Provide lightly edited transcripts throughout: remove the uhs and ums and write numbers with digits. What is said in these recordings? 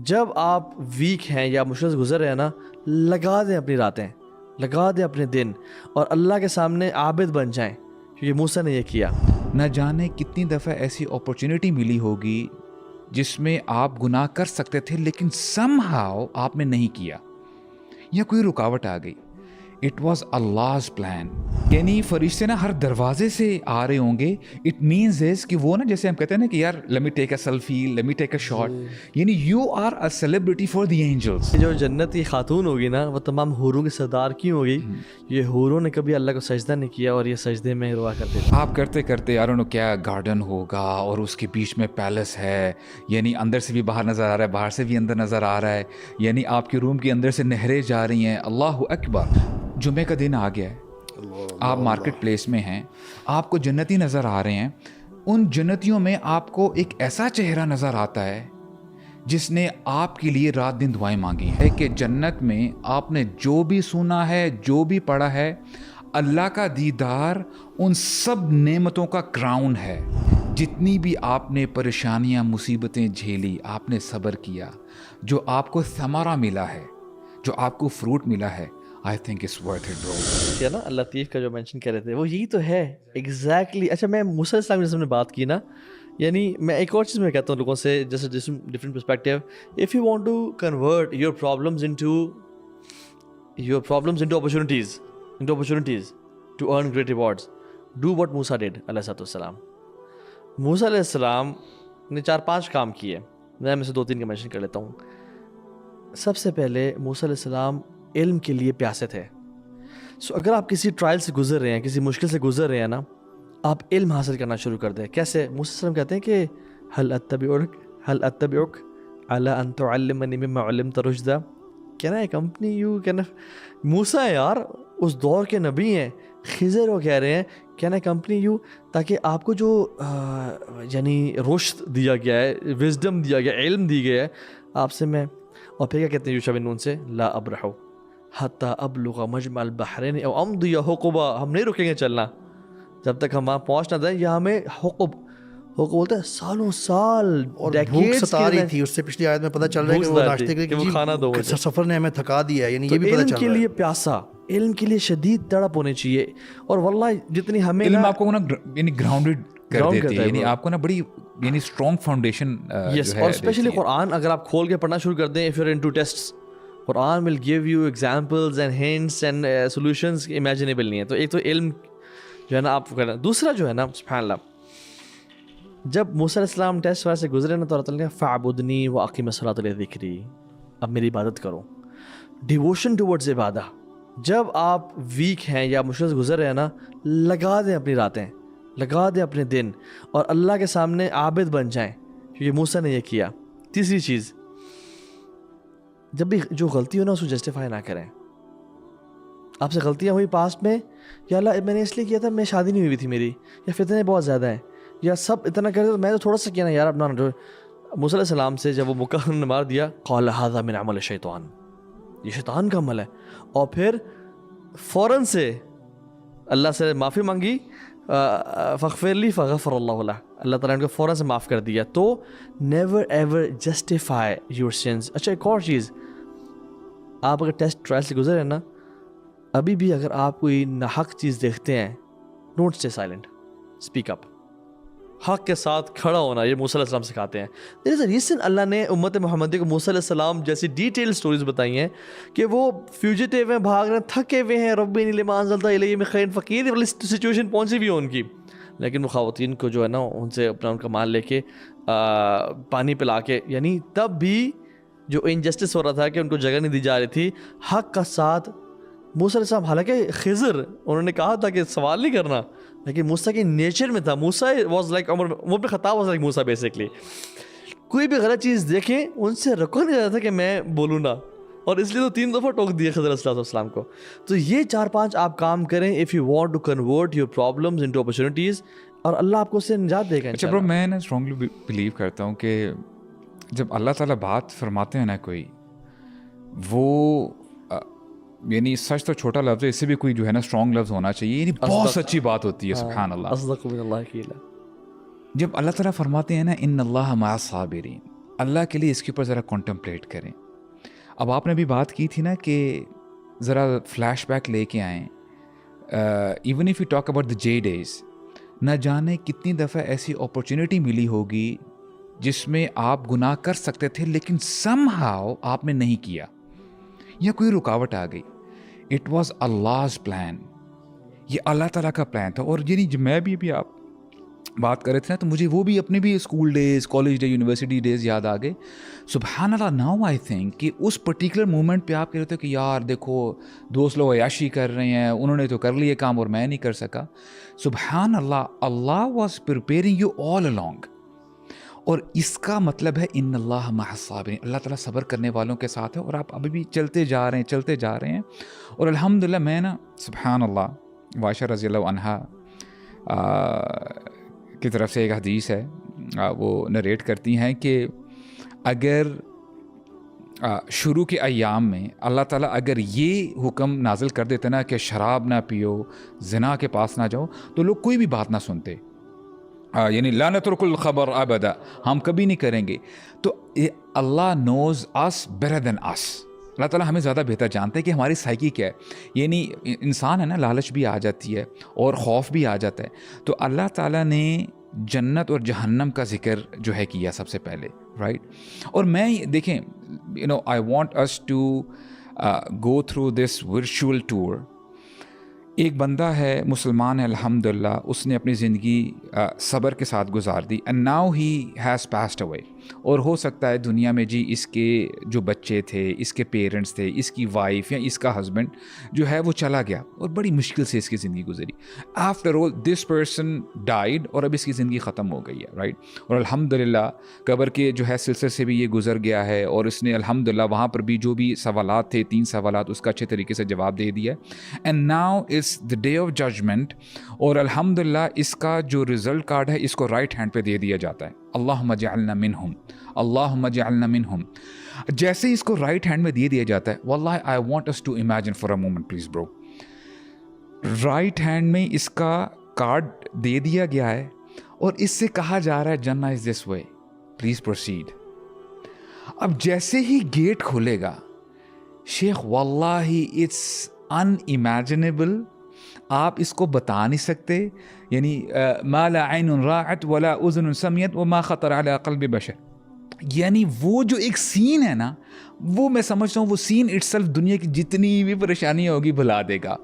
جب آپ ویک ہیں یا مشکل سے گزر رہے ہیں نا، لگا دیں اپنی راتیں، لگا دیں اپنے دن، اور اللہ کے سامنے عابد بن جائیں، کیونکہ موسیٰ نے یہ کیا۔ نہ جانے کتنی دفعہ ایسی اپرچونٹی ملی ہوگی جس میں آپ گناہ کر سکتے تھے لیکن سم ہاؤ آپ نے نہیں کیا، یا کوئی رکاوٹ آ گئی۔ It was Allah's plan. یعنی فرشتے نا ہر دروازے سے آ رہے ہوں گے۔ اٹ مینز از کہ وہ نا جیسے ہم کہتے ہیں نا کہ یار let me take a selfie, let me take a shot، یعنی you are a celebrity for the angels۔ جو جنت کی خاتون ہوگی نا، وہ تمام حوروں کی سردار کیوں ہوگی؟ یہ حوروں نے کبھی اللہ کو سجدہ نہیں کیا اور یہ سجدے میں روا کرتے تھے۔ آپ کرتے کرتے یار انہوں کیا گارڈن ہوگا اور اس کے بیچ میں پیلس ہے، یعنی اندر سے بھی باہر نظر آ رہا ہے، باہر سے بھی اندر نظر آ رہا ہے، یعنی آپ کے روم کے اندر سے نہریں جا رہی ہیں۔ اللہ اکبر۔ جمعے کا دن آ گیا ہے، آپ مارکیٹ پلیس میں ہیں، آپ کو جنتی نظر آ رہے ہیں۔ ان جنتیوں میں آپ کو ایک ایسا چہرہ نظر آتا ہے جس نے آپ کے لیے رات دن دعائیں مانگی ہیں کہ جنت میں آپ نے جو بھی سنا ہے، جو بھی پڑھا ہے، اللہ کا دیدار ان سب نعمتوں کا کراؤن ہے۔ جتنی بھی آپ نے پریشانیاں مصیبتیں جھیلی، آپ نے صبر کیا، جو آپ کو ثمرہ ملا ہے، جو آپ کو فروٹ ملا ہے، I think it's worth it bro۔ کیا نا لطیف کا جو مینشن کر رہے تھے وہ یہی تو ہے ایگزیکٹلی۔ اچھا میں موسیٰ علیہ السلام جیسے ہم نے بات کی نا، یعنی میں ایک اور چیز میں کہتا ہوں لوگوں سے، جیسے different perspective, if you want to convert your problems into opportunities to earn great rewards, do what موسیٰ ڈیڈ علیہ السلام۔ موسیٰ علیہ السلام نے 4-5 کام کیے، میں سے 2-3 کا مینشن کر لیتا ہوں۔ سب سے پہلے موسیٰ علیہ السلام علم کے لیے پیاسے تھے۔ سو اگر آپ کسی ٹرائل سے گزر رہے ہیں، کسی مشکل سے گزر رہے ہیں نا، آپ علم حاصل کرنا شروع کر دیں۔ کیسے؟ موسیٰ علیہ السلام کہتے ہیں کہ هل اتبعک علی ان تعلمنی مما علمت رشدا، can I accompany you? Musa یار اس دور کے نبی ہیں، خضر وہ کہہ رہے ہیں کین آئی اکمپنی یو، تاکہ آپ کو جو یعنی رشد دیا گیا ہے، وزڈم دیا گیا، علم دی گیا ہے آپ سے میں۔ اور پھر کیا کہتے ہیں یوشع بن نون سے، لا ابرح حتی ابلغ مجمع البحرین او امضی حقبا، ہم نہیں رکیں گے چلنا جب تک ہم وہاں پہنچ نہ دیں، یا ہمیں حقب بولتے ہیں سالوں سال، اور بھوک ستا رہی تھی۔ اس سے پچھلی آیت میں پتہ چل رہا ہے کہ وہ ناشتے کے لیے کھانا دو، سفر نے ہمیں تھکا دیا ہے، یعنی یہ بھی پتہ چل رہا ہے۔ علم کے لیے پیاسا، علم کے لیے شدید تڑپ ہونی چاہیے۔ اور واللہ جتنی ہمیں علم آپ کو نا یعنی گراؤنڈڈ کر دیتی ہے، یعنی آپ کو نا بڑی یعنی اسٹرانگ فاؤنڈیشن یس، اور اسپیشلی قرآن اگر آپ کھول کے پڑھنا شروع کر دیں، if you're into tests، Quran will give you examples and hints and solutions imaginable نہیں ہے۔ تو ایک تو علم جو ہے نا آپ کرنا، دوسرا جو ہے نا سبحان اللہ، جب موسیٰ علیہ السلام ٹیسٹ وائر سے گزرے نا تو اللہ تعالیٰ نے فَاعْبُدْنِي وَأَقِمِ الصَّلَاةَ لِذِكْرِي، اب میری عبادت کرو، ڈیووشن ٹورڈز عبادہ۔ جب آپ ویک ہیں یا مشکل سے گزر رہے ہیں نا، لگا دیں اپنی راتیں، لگا دیں اپنے دن، اور اللہ کے سامنے عابد بن جائیں، کیونکہ موسیٰ نے یہ کیا۔ تیسری چیز، جب بھی جو غلطی ہو نا اس کو جسٹیفائی نہ کریں۔ آپ سے غلطیاں ہوئی پاسٹ میں، یا اللہ میں نے اس لیے کیا تھا، میں شادی نہیں ہوئی تھی میری، یا فتنے بہت زیادہ ہیں، یا سب اتنا کرے تو میں تو تھوڑا سا کیا نا یار اپنا۔ موسیٰ علیہ السلام سے جب وہ مکہ نے مار دیا، قال ھذا من عمل الشیطان، یہ شیطان کا عمل ہے، اور پھر فوراً سے اللہ سے معافی مانگی، فاغفر لی فغفر اللہ لہ، اللہ تعالیٰ نے ان کو فوراً سے معاف کر دیا۔ تو never ever justify your since. اچھا ایک اور چیز، آپ اگر ٹیسٹ ٹرائل سے گزرے ہیں نا، ابھی بھی اگر آپ کوئی ناحق چیز دیکھتے ہیں، don't stay silent, speak up. حق کے ساتھ کھڑا ہونا، یہ موسیٰ علیہ السلام سکھاتے ہیں۔ دیر از اے ریزن اللہ نے امت محمدی کو موسیٰ علیہ السلام جیسی ڈیٹیل سٹوریز بتائی ہیں کہ وہ فیوجیٹیو ہیں، بھاگ رہے ہیں، تھکے ہوئے ہیں، ربی انی لما انزلت الی من خیر فقیر والی سچویشن پہنچی بھی ہے ان کی، لیکن وہ خواتین کو جو ہے نا ان سے اپنا ان کا مال لے کے پانی پلا کے، یعنی تب بھی جو انجسٹس ہو رہا تھا کہ ان کو جگہ نہیں دی جا رہی تھی، حق کا ساتھ موسیٰ علیہ السلام، حالانکہ خضر انہوں نے کہا تھا کہ سوال نہیں کرنا، لیکن موسیٰ کے نیچر میں تھا۔ موسیٰ واز لائک عمر بن خطاب واز لائک موسیٰ بیسکلی، کوئی بھی غلط چیز دیکھیں ان سے رکا نہیں جاتا تھا کہ میں بولوں نا، اور اس لیے تو 3 دفعہ ٹوک دیے خضر علیہ السلام کو۔ تو یہ 4-5 آپ کام کریں if you want to convert your problems into opportunities, اور اللہ آپ کو اس سے نجات دے گا۔ اچھا برو، میں نا اسٹرانگلی بلیو کرتا ہوں کہ جب اللہ تعالیٰ بات فرماتے ہیں نا کوئی، وہ یعنی سچ تو چھوٹا لفظ ہے، اس سے بھی کوئی جو ہے نا اسٹرانگ لفظ ہونا چاہیے، یعنی بہت سچی بات ہوتی ہے۔ سبحان اللہ، اصدق من اللہ قیلا۔ جب اللہ تعالیٰ فرماتے ہیں نا ان اللہ مع الصابرین، اللہ کے لیے اس کے اوپر ذرا کنٹمپلیٹ کریں. اب آپ نے بھی بات کی تھی نا کہ ذرا فلیش بیک لے کے آئیں. Even if you talk about the J days, نہ جانے کتنی دفعہ ایسی اپرچونیٹی ملی ہوگی جس میں آپ گناہ کر سکتے تھے لیکن سم ہاؤ آپ نے نہیں کیا, یا کوئی رکاوٹ آ گئی. اٹ واز اللہ's پلان, یہ اللہ تعالیٰ کا پلان تھا. اور یعنی جب میں بھی آپ بات کر رہے تھے نا تو مجھے وہ بھی اپنے بھی school days, college day, university days یاد آ گئے. سبحان اللہ, ناؤ آئی تھنک کہ اس پرٹیکولر مومنٹ پہ آپ کہہ رہے تھے کہ یار دیکھو دوست لوگ عیاشی کر رہے ہیں, انہوں نے تو کر لیے کام اور میں نہیں کر سکا. سبحان اللہ, Allah was preparing you all along. اور اس کا مطلب ہے ان اللہ مع الصابرین, اللہ تعالیٰ صبر کرنے والوں کے ساتھ ہے. اور آپ ابھی بھی چلتے جا رہے ہیں. اور الحمدللہ میں نا سبحان اللہ, عائشہ رضی اللہ عنہا کی طرف سے ایک حدیث ہے, وہ نریٹ کرتی ہیں کہ اگر شروع کے ایام میں اللہ تعالیٰ اگر یہ حکم نازل کر دیتے نا کہ شراب نہ پیو, زنا کے پاس نہ جاؤ, تو لوگ کوئی بھی بات نہ سنتے. یعنی لا نترک الخبر ابدا, ہم کبھی نہیں کریں گے. تو اللہ نوز اس بیٹر دین اس, اللہ تعالیٰ ہمیں زیادہ بہتر جانتے ہیں کہ ہماری سائیکی کیا ہے. یعنی انسان ہے نا, لالچ بھی آ جاتی ہے اور خوف بھی آ جاتا ہے. تو اللہ تعالیٰ نے جنت اور جہنم کا ذکر جو ہے کیا سب سے پہلے, رائٹ. اور میں دیکھیں, I want us to go through this virtual tour. ایک بندہ ہے, مسلمان ہے الحمدللہ, اس نے اپنی زندگی صبر کے ساتھ گزار دی, and now he has passed away. اور ہو سکتا ہے دنیا میں جی اس کے جو بچے تھے, اس کے پیرنٹس تھے, اس کی وائف یا اس کا ہسبینڈ جو ہے وہ چلا گیا اور بڑی مشکل سے اس کی زندگی گزری. After all this person died اور اب اس کی زندگی ختم ہو گئی ہے, رائٹ. اور الحمدللہ قبر کے جو ہے سلسلے سے بھی یہ گزر گیا ہے, اور اس نے الحمدللہ وہاں پر بھی جو بھی سوالات تھے, 3 سوالات, اس کا اچھے طریقے سے جواب دے دیا. And now is the day of judgment, اور الحمدللہ اس کا جو رزلٹ کارڈ ہے اس کو رائٹ ہینڈ پہ دے دیا جاتا ہے, اللہم اجعلنا منہم, اللہم اجعلنا منہم. جیسے ہی اس کو رائٹ ہینڈ میں دے دیا جاتا ہے, واللہ I want us to imagine for a moment please bro, right hand میں اس کا کارڈ دے دیا گیا ہے اور اس سے کہا جا رہا ہے جنہ از دس وے, پلیز پروسیڈ. اب جیسے ہی گیٹ کھولے گا شیخ, واللہ اٹس ان امیجنیبل, آپ اس کو بتا نہیں سکتے. یعنی ما لا عین رأت ولا اذن سمعت وما خطر علی قلب بشر. یعنی وہ جو ایک سین ہے نا, وہ میں سمجھتا ہوں وہ سین اٹ سیلف دنیا کی جتنی بھی پریشانی ہوگی بھلا دے گا.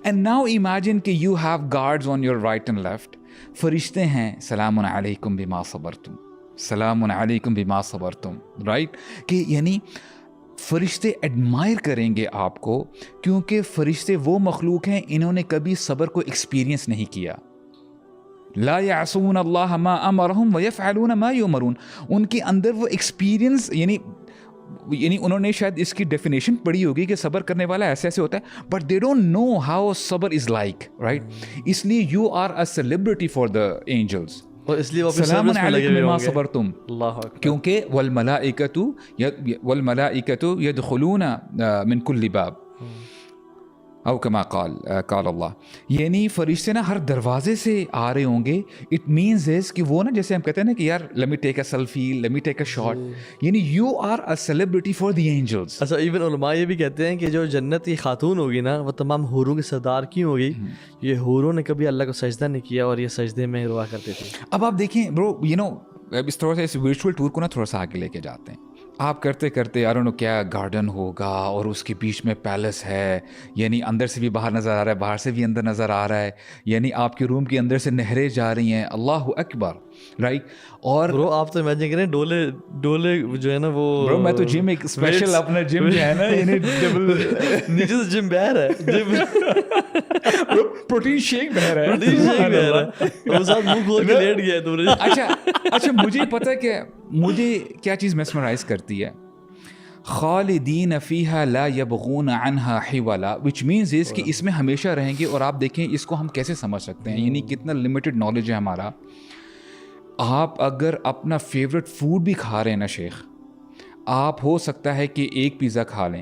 اینڈ ناؤ امیجن کہ you have guards on your right and left, فرشتے ہیں, سلام علیکم بما صبرتم, سلام علیکم بما صبرتم, رائٹ. کہ یعنی فرشتے ایڈمائر کریں گے آپ کو, کیونکہ فرشتے وہ مخلوق ہیں انہوں نے کبھی صبر کو ایکسپیرینس نہیں کیا. لا یعصون اللہ ما امرہم ویفعلون ما یؤمرون. ان کے اندر وہ ایکسپیرینس, یعنی انہوں نے شاید اس کی ڈیفینیشن پڑھی ہوگی کہ صبر کرنے والا ایسے ایسے ہوتا ہے, but they don't know how صبر از لائک, رائٹ. اس لیے you are a celebrity for the angels, اور اس لیے وہ سلام علیکم بما صبرتم, اللہ اکبر, کیونکہ والملائکۃ یدخلون من کل باب او کما قال اللہ. یعنی فرشتے نا ہر دروازے سے آ رہے ہوں گے. اٹ مینز از کہ وہ نا جیسے ہم کہتے ہیں نا کہ یار let me take a selfie, let me take a shot, یعنی you are a celebrity for the angels. اچھا, ایون علماء یہ بھی کہتے ہیں کہ جو جنت کی خاتون ہوگی نا, وہ تمام حوروں کے سردار کیوں ہوگی؟ یہ حوروں نے کبھی اللہ کو سجدہ نہیں کیا اور یہ سجدے میں روا کرتے تھے. اب آپ دیکھیں برو, اس طرح سے اس ورچوئل ٹور کو نا تھوڑا سا آگے لے کے جاتے ہیں. آپ کرتے کرتے آئی ڈونٹ نو کیا گارڈن ہوگا اور اس کے بیچ میں پیلس ہے, یعنی اندر سے بھی باہر نظر آ رہا ہے, باہر سے بھی اندر نظر آ رہا ہے, یعنی آپ کے روم کے اندر سے نہریں جا رہی ہیں, اللہ اکبر, رائٹ. اور برو آپ تو امیجن کریں ڈولے جو ہے نا وہ, برو میں تو جم ایک اسپیشل اپنا جم جو ہے نا, یعنی نیچے سے جم بہر ہے, پروٹین شیک بہ رہا ہے, وہ ساتھ منہ کھول کے لیٹ گیا تم نے. اچھا مجھے پتہ ہے کہ مجھے کیا چیز میسمرائز کرتی ہے, خالدین فیہا لا یبغون عنہا حولا, وچ مینز اس کہ اس میں ہمیشہ رہیں گے. اور آپ دیکھیں اس کو ہم کیسے سمجھ سکتے ہیں, یعنی کتنا لمیٹڈ نالج ہے ہمارا. آپ اگر اپنا فیوریٹ فوڈ بھی کھا رہے ہیں نا شیخ, آپ ہو سکتا ہے کہ ایک پیزا کھا لیں,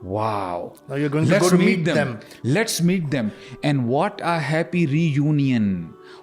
Wow. Now you're going to go to meet them. Let's meet them. And what a happy reunion.